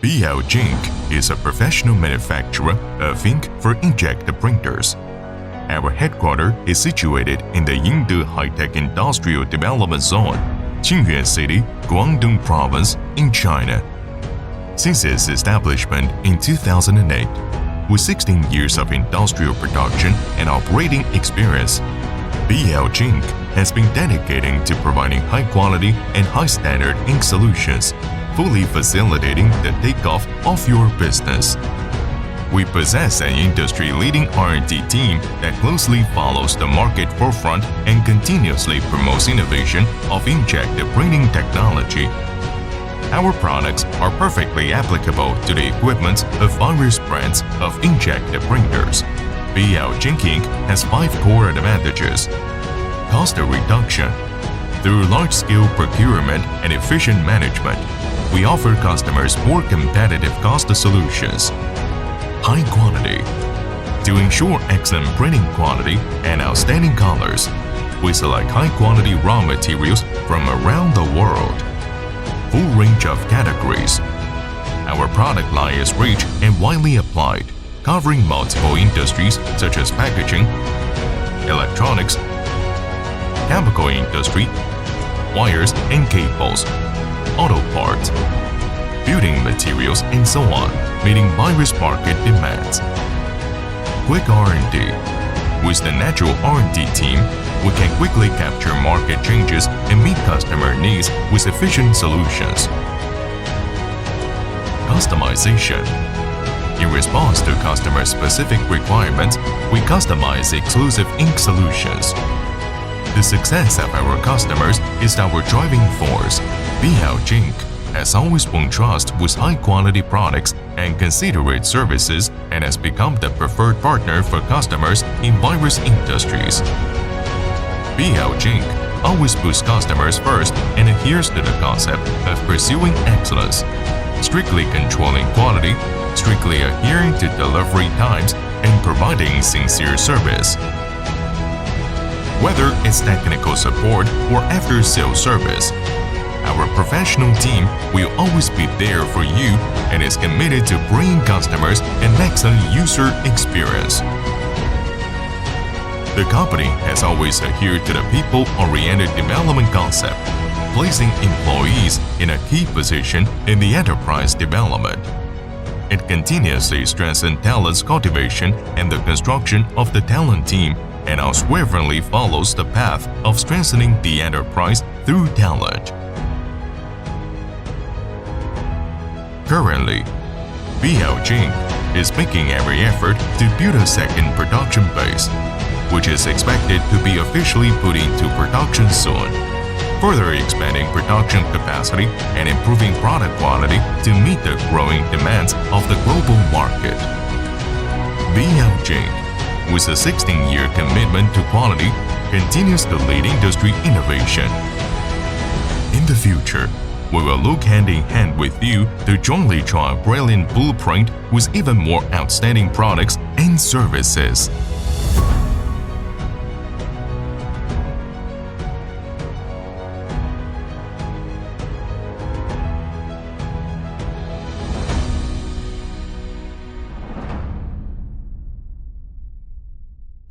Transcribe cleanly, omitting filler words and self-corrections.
BLJINK is a professional manufacturer of ink for inkjet printers. Our headquarters is situated in the Yingde High-Tech Industrial Development Zone, Qingyuan City, Guangdong Province, in China. Since its establishment in 2008, with 16 years of industrial production and operating experience, BLJINK has been dedicating to providing high-quality and high-standard ink solutions, fully facilitating the takeoff of your business. We possess an industry-leading R&D team that closely follows the market forefront and continuously promotes innovation of inkjet printing technology. Our products are perfectly applicable to the equipment of various brands of inkjet printers. BLJINK ink has 5 core advantages. Cost reduction. Through large-scale procurement and efficient management, we offer customers more competitive cost solutions. High quality. To ensure excellent printing quality and outstanding colors, we select high-quality raw materials from around the world. Full range of categories. Our product line is rich and widely applied, covering multiple industries such as packaging, electronics, chemical industry, wires and cables, auto parts, building materials, and so on, meeting various market demands. Quick R&D. With the natural R&D team, we can quickly capture market changes and meet customer needs with efficient solutions. Customization. In response to customer-specific requirements, we customize exclusive ink solutions. The success of our customers is our driving force. BLJINK has always won trust with high-quality products and considerate services and has become the preferred partner for customers in various industries. BLJINK always puts customers first and adheres to the concept of pursuing excellence, strictly controlling quality, strictly adhering to delivery times, and providing sincere service. Whether it's technical support or after-sales service, our professional team will always be there for you and is committed to bringing customers an excellent user experience. The company has always adhered to the people-oriented development concept, placing employees in a key position in the enterprise development. It continuously strengthens talent cultivation and the construction of the talent team, and unswervingly follows the path of strengthening the enterprise through talent. Currently, BLJINK is making every effort to build a second production base, which is expected to be officially put into production soon, further expanding production capacity and improving product quality to meet the growing demands of the global market. BLJINK, with a 16-year commitment to quality, continues to lead industry innovation. In the future, we will look hand in hand with you to jointly draw a brilliant blueprint with even more outstanding products and services.